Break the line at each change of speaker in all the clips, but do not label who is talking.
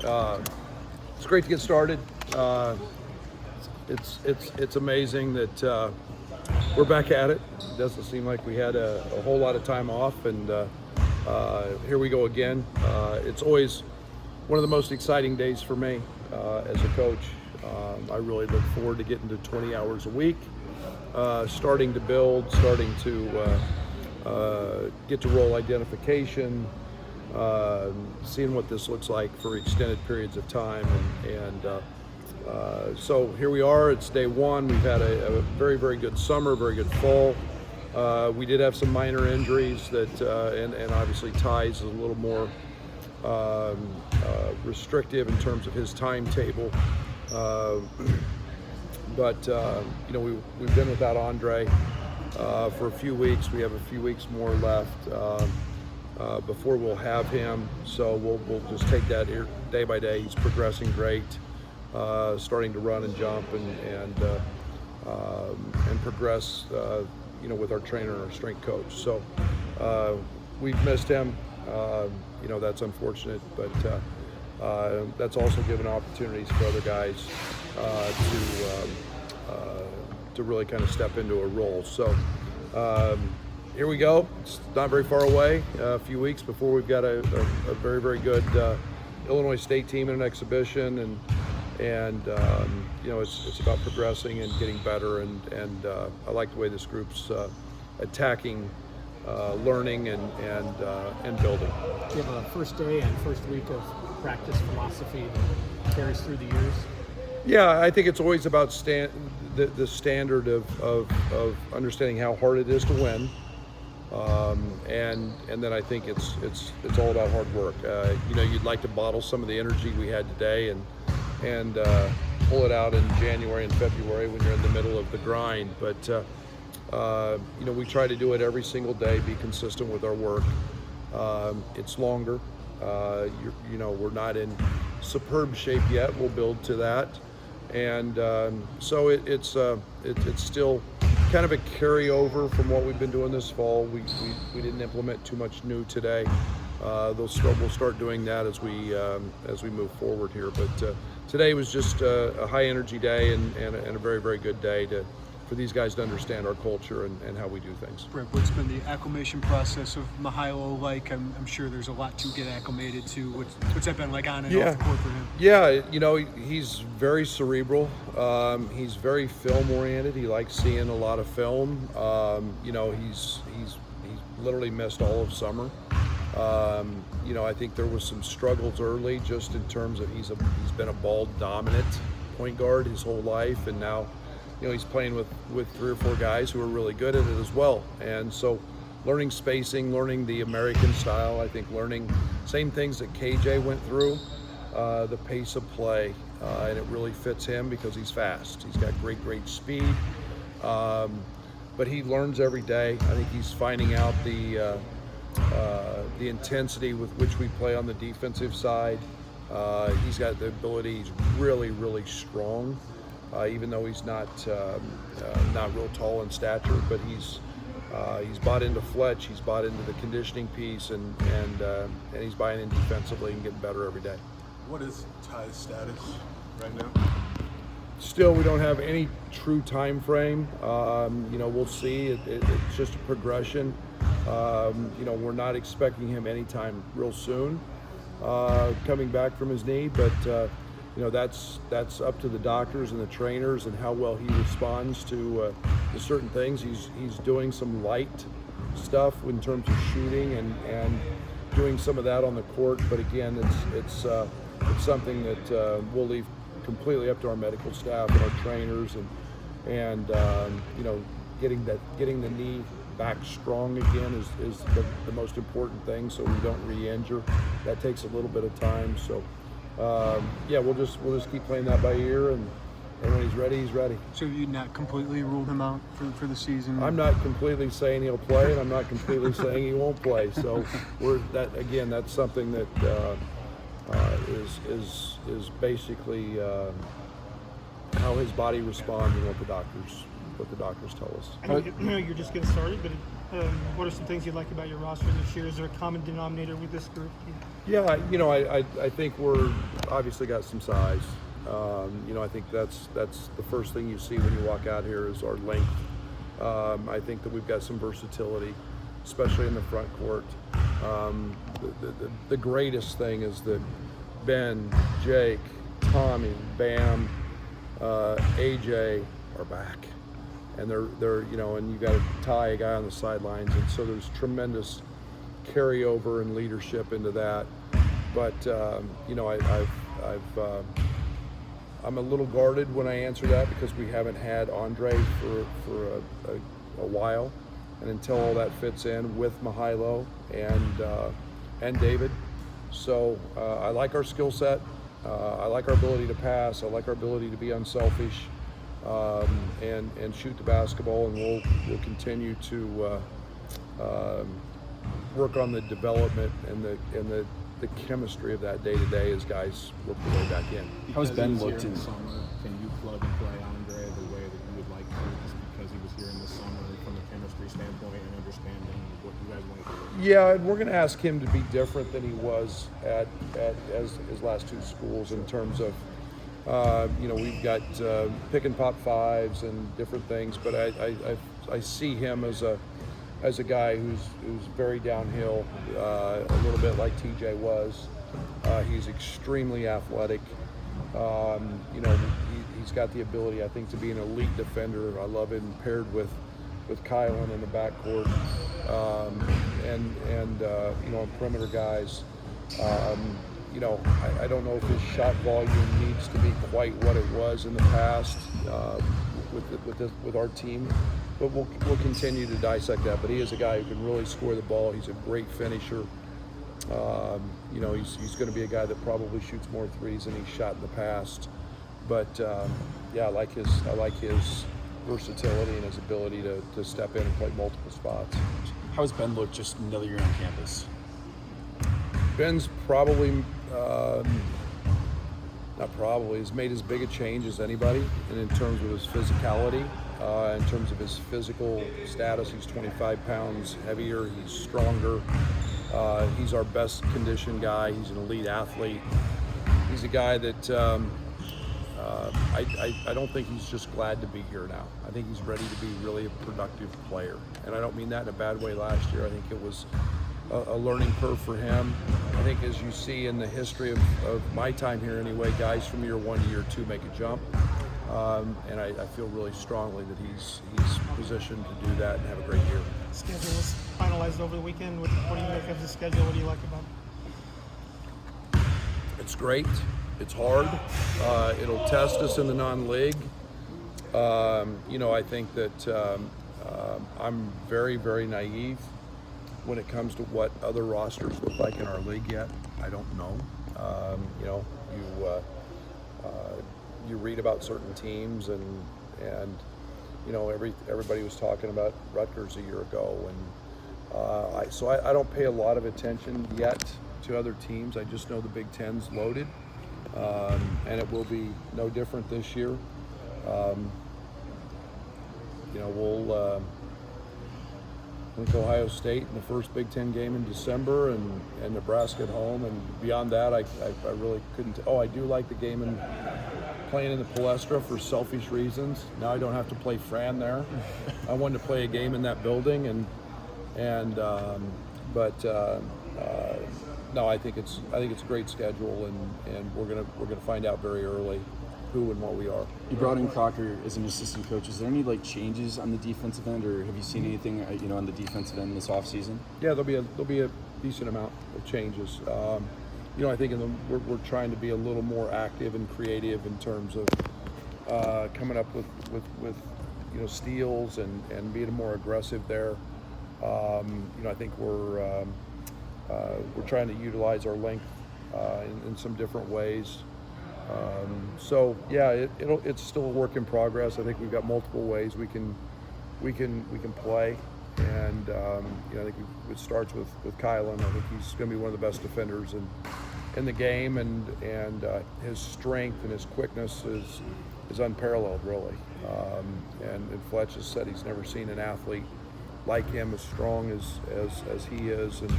It's great to get started. It's amazing that we're back at it. It doesn't seem like we had a whole lot of time off, and here we go again. It's always one of the most exciting days for me as a coach. I really look forward to getting to 20 hours a week, starting to build, starting to get to role identification, seeing what this looks like for extended periods of time, and so here we are. It's day one. We've had a very, very good summer, very good fall. We did have some minor injuries that, and obviously Ty's is a little more restrictive in terms of his timetable. But you know, we've been without Andre for a few weeks. We have a few weeks more left before we'll have him. So we'll just take that day by day. He's progressing great, starting to run and jump and progress. You know, with our trainer and our strength coach. So we've missed him. You know, that's unfortunate, but that's also given opportunities for other guys to really kind of step into a role. So here we go. It's not very far away. A few weeks before we've got a very, very good Illinois State team in an exhibition, and you know, it's about progressing and getting better, and I like the way this group's attacking learning and building.
Do you have a first day and first week of practice philosophy that carries through the years?
Yeah, I think it's always about the standard of understanding how hard it is to win, and then I think it's all about hard work. You know, you'd like to bottle some of the energy we had today and pull it out in January and February when you're in the middle of the grind, but you know, we try to do it every single day, be consistent with our work. It's longer. You know, we're not in superb shape yet. We'll build to that, and so it's still kind of a carryover from what we've been doing this fall. We didn't implement too much new today. We'll start doing that as we move forward here. But today was just a high energy day and a very, very good day for these guys to understand our culture and how we do things.
Brett, what's been the acclimation process of Mihailo like? I'm sure there's a lot to get acclimated to. What's that been like on and off the court for him?
Yeah, you know, he's very cerebral. He's very film oriented. He likes seeing a lot of film. You know, he's literally missed all of summer. You know, I think there was some struggles early just in terms of he's been a ball dominant point guard his whole life, and now, you know, he's playing with 3 or 4 guys who are really good at it as well. And so learning spacing, learning the American style, I think learning same things that KJ went through, the pace of play, and it really fits him because he's fast. He's got great speed, but he learns every day. I think he's finding out the intensity with which we play on the defensive side. He's got the ability. He's really strong, even though he's not real tall in stature. But he's bought into Fletch. He's bought into the conditioning piece, and he's buying in defensively and getting better every day.
What is Ty's status right now?
Still, we don't have any true time frame. You know, we'll see. It's just a progression. You know, we're not expecting him anytime real soon, coming back from his knee, but you know, that's up to the doctors and the trainers and how well he responds to certain things. He's doing some light stuff in terms of shooting and doing some of that on the court, but again, it's something that we'll leave completely up to our medical staff and our trainers, and you know, getting the knee back strong again is the most important thing, so we don't re-injure. That takes a little bit of time. So yeah, we'll just keep playing that by ear, and when he's ready, he's ready.
So you've not completely ruled him out for the season?
I'm not completely saying he'll play, and I'm not completely saying he won't play. So that's something that is basically how his body responds and what the doctors what the doctors tell us.
I know you're just getting started, but what are some things you like about your roster this year? Is there a common denominator with this group?
Yeah, I think we're obviously got some size. I think that's the first thing you see when you walk out here is our length. I think that we've got some versatility, especially in the front court. The greatest thing is that Ben, Jake, Tommy, Bam, AJ are back, and they're and you got to tie a guy on the sidelines, and so there's tremendous carryover and leadership into that. But I'm a little guarded when I answer that because we haven't had Andre for a while, and until all that fits in with Mihailo and David. So I like our skill set. I like our ability to pass. I like our ability to be unselfish and shoot the basketball, and we'll continue to work on the development and the chemistry of that day to day as guys work their way back in.
How's Ben looked
in
in
the summer? Can you plug and play Andre the way that you would like to, just because he was here in the summer from a chemistry standpoint and understanding what you guys want to do?
Yeah, and we're going to ask him to be different than he was at his last two schools in terms of, we've got pick and pop fives and different things, but I see him as a guy who's very downhill, a little bit like TJ was. He's extremely athletic. He's got the ability, I think, to be an elite defender. I love him paired with Kylan in the backcourt, and perimeter guys. I don't know if his shot volume needs to be quite what it was in the past with our team, but we'll continue to dissect that. But he is a guy who can really score the ball. He's a great finisher. He's going to be a guy that probably shoots more threes than he's shot in the past. But I like his versatility and his ability to step in and play multiple spots.
How has Ben looked just another year on campus?
Ben's probably, he's made as big a change as anybody, and in terms of his physicality, in terms of his physical status. He's 25 pounds heavier, he's stronger, he's our best conditioned guy, he's an elite athlete. He's a guy that I don't think he's just glad to be here now. I think he's ready to be really a productive player, and I don't mean that in a bad way. Last year I think it was a learning curve for him. I think, as you see in the history of my time here anyway, guys from year one to year two make a jump, and I feel really strongly that he's positioned to do that and have a great year.
Schedule was finalized over the weekend. What do you make of the schedule? What do you like about it?
It's great. It's hard. It'll test us in the non-league. I think that I'm very, very naive when it comes to what other rosters look like in our league yet. I don't know. You read about certain teams, and everybody was talking about Rutgers a year ago, and so I don't pay a lot of attention yet to other teams. I just know the Big Ten's loaded, and it will be no different this year. We'll I think Ohio State in the first Big Ten game in December, and Nebraska at home, and beyond that I really couldn't. I do like the game and playing in the Palestra for selfish reasons. Now I don't have to play Fran there. I wanted to play a game in that building, no, I think it's a great schedule, and we're gonna find out very early who and what we are.
You brought in Crocker as an assistant coach. Is there any changes on the defensive end, or have you seen anything on the defensive end this offseason?
Yeah, there'll be a decent amount of changes. I think we're trying to be a little more active and creative in terms of coming up with steals and being more aggressive there. I think we're trying to utilize our length in some different ways. It's still a work in progress. I think we've got multiple ways we can play, and I think it starts with Kylan. I think he's going to be one of the best defenders in the game, and his strength and his quickness is unparalleled, really. And Fletch has said he's never seen an athlete like him, as strong as he is, and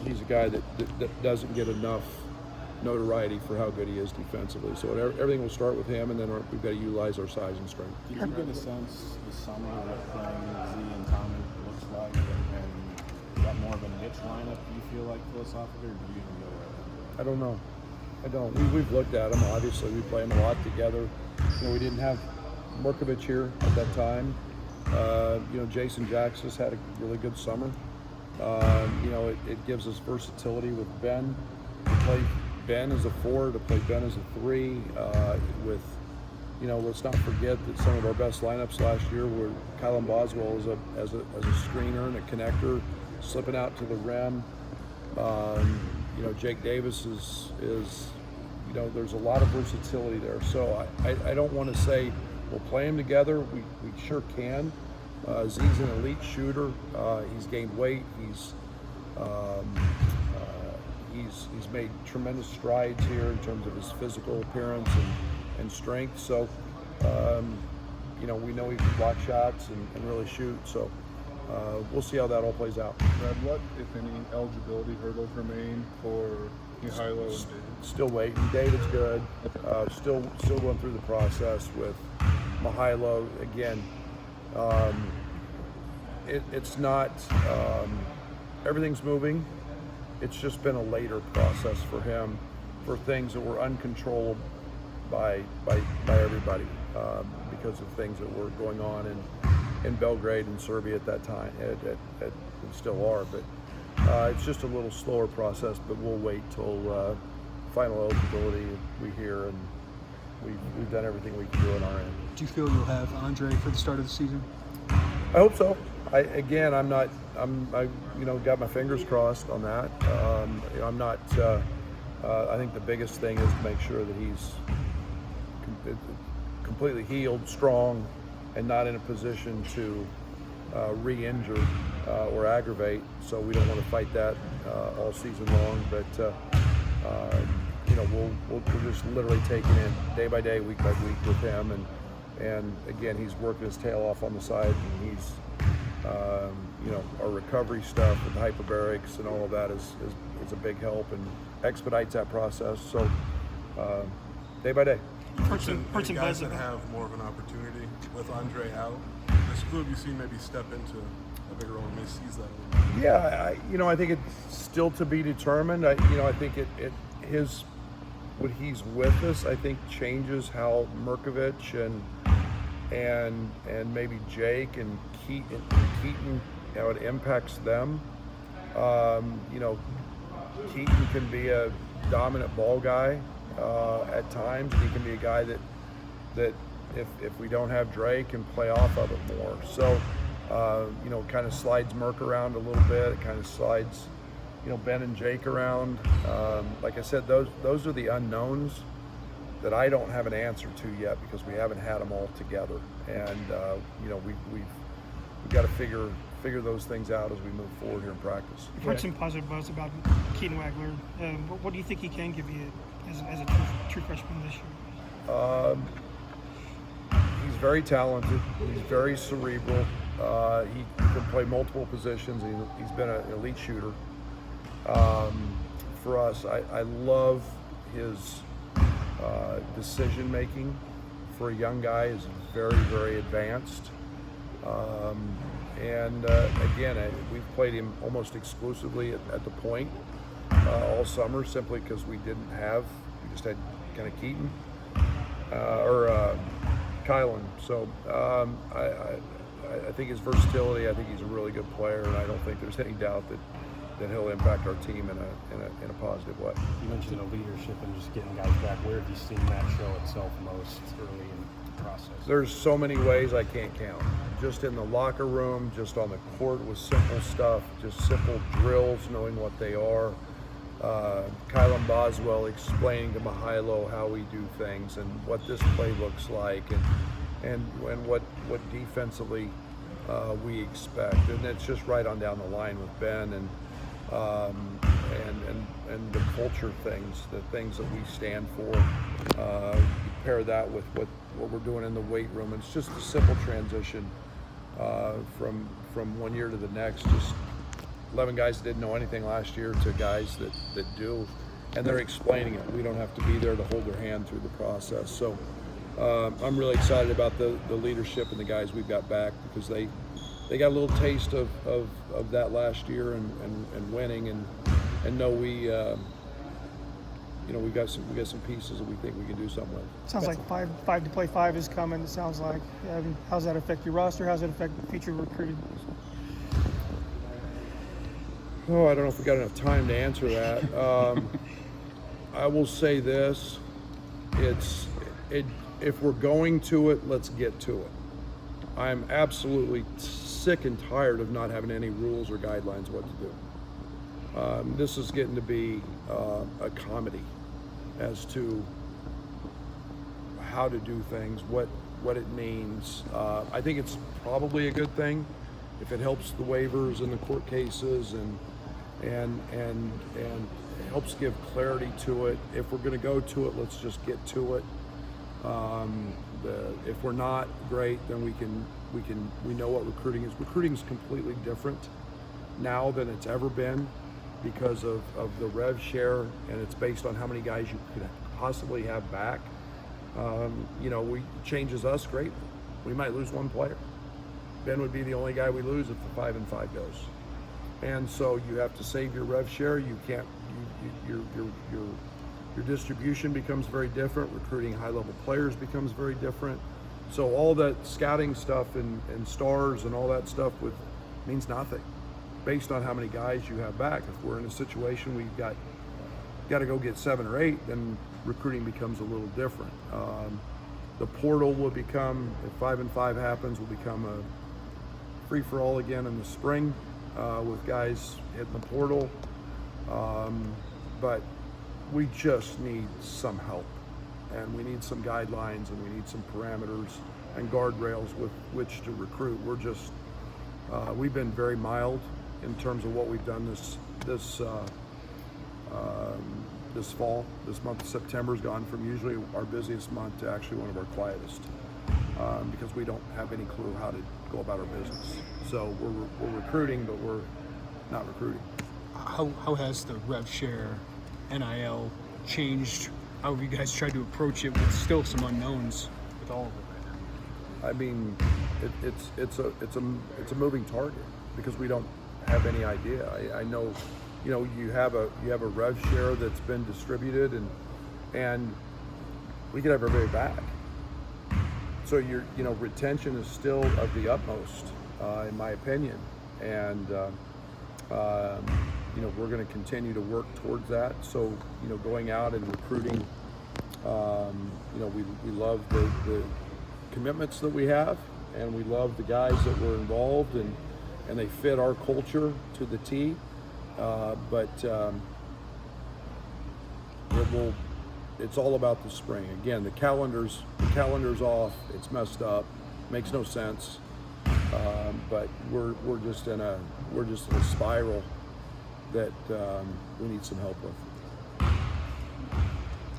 he's a guy that doesn't get enough notoriety for how good he is defensively. So everything will start with him, and then we've got to utilize our size and strength.
Did you get a sense this summer what playing Z and Tommy looks like, and is that more of a niche lineup, do you feel like, philosophically, or do you even know where?
I don't know. I don't. We've looked at them. Obviously, we play them a lot together. We didn't have Murkovich here at that time. Jason Jackson's had a really good summer. It gives us versatility with Ben. To play Ben as a 4, to play Ben as a 3. Let's not forget that some of our best lineups last year were Kylan Boswell as a screener and a connector, slipping out to the rim. Jake Davis is there's a lot of versatility there. So I don't want to say we'll play them together. We sure can. Z's an elite shooter. He's gained weight. He's made tremendous strides here in terms of his physical appearance and strength. So, we know he can block shots and really shoot. So, we'll see how that all plays out.
Brad, what, if any, eligibility hurdles remain for Mihailo and David?
Still waiting. David's good. Still going through the process with Mihailo. Again, it's not. Everything's moving. It's just been a later process for him, for things that were uncontrolled by everybody because of things that were going on in Belgrade and Serbia at that time, and still are. But it's just a little slower process. But we'll wait till final eligibility we hear, and we've done everything we can do on our end.
Do you feel you'll have Andre for the start of the season?
I hope so. I got my fingers crossed on that. I'm not. I think the biggest thing is to make sure that he's completely healed, strong, and not in a position to re-injure or aggravate. So we don't want to fight that all season long. But we'll just literally taking it day by day, week by week with him, and again, he's working his tail off on the side, and he's. Our recovery stuff with hyperbarics and all of that is a big help and expedites that process. So day by day.
Person
guys that have more of an opportunity with Andre out, who have you seen maybe step into a bigger role and may seize that?
Yeah, I think it's still to be determined. I think when he's with us, I think changes how Murkovich and maybe Jake and Keaton, it impacts them. Keaton can be a dominant ball guy at times. He can be a guy that if we don't have Drake, can play off of it more. So, kind of slides Merck around a little bit. It kind of slides, Ben and Jake around. Like I said, those are the unknowns that I don't have an answer to yet because we haven't had them all together, and we've got to figure those things out as we move forward here in practice.
You've heard some positive buzz about Keaton Wagler. What do you think he can give you as a true freshman this year?
He's very talented. He's very cerebral. He can play multiple positions. He's been an elite shooter. For us, I love his decision making for a young guy is very, very advanced. Again, we've played him almost exclusively at the point all summer, simply because we just had kind of Keaton or Kylan. So I think his versatility. I think he's a really good player, and I don't think there's any doubt that he'll impact our team in a positive way.
You mentioned the leadership and just getting guys back. Where have you seen that show itself most early in the process?
There's so many ways I can't count. Just in the locker room, just on the court with simple stuff, just simple drills, knowing what they are. Kylan Boswell explaining to Mihailo how we do things and what this play looks like, and what defensively we expect. And it's just right on down the line with Ben and the culture things, the things that we stand for. Pair that with what we're doing in the weight room. It's just a simple transition from one year to the next. Just 11 guys that didn't know anything last year to guys that do, and they're explaining it. We don't have to be there to hold their hand through the process. So I'm really excited about the leadership and the guys we've got back, because they got a little taste of that last year and winning, and know we we got some pieces that we think we can do something with.
Sounds like five to play five is coming. It sounds like. How's that affect your roster? How's it affect future recruiting?
Oh, I don't know if we got enough time to answer that. I will say this: if we're going to it, let's get to it. I'm absolutely sick and tired of not having any rules or guidelines what to do. This is getting to be a comedy as to how to do things, what it means. I think it's probably a good thing if it helps the waivers and the court cases and helps give clarity to it. If we're going to go to it, let's just get to it. If we're not, great, then we know what recruiting is. Recruiting is completely different now than it's ever been because of the rev share, and it's based on how many guys you could possibly have back. We changes us greatly. We might lose one player. Ben would be the only guy we lose if the 5-5 goes. And so you have to save your rev share. You can't. Your distribution becomes very different. Recruiting high-level players becomes very different. So all that scouting stuff and stars and all that stuff means nothing based on how many guys you have back. If we're in a situation where you've got to go get 7 or 8, then recruiting becomes a little different. The portal will become, if 5-5 happens, will become a free-for-all again in the spring with guys hitting the portal. But we just need some help, and we need some guidelines, and we need some parameters and guardrails with which to recruit. We've been very mild in terms of what we've done this fall. This month of September has gone from usually our busiest month to actually one of our quietest, because we don't have any clue how to go about our business. So we're recruiting, but we're not recruiting.
How has the rev share NIL changed? How have you guys tried to approach it with still some unknowns with all of it right now?
I mean, it's a moving target because we don't have any idea. I know, you have a rev share that's been distributed, and we could have everybody back. So retention is still of the utmost, in my opinion, and we're going to continue to work towards that. So going out and recruiting, we love the commitments that we have, and we love the guys that were involved, and they fit our culture to the T. But it's all about the spring. Again, the calendar's off. It's messed up. Makes no sense. But we're just in a spiral that we need some help with.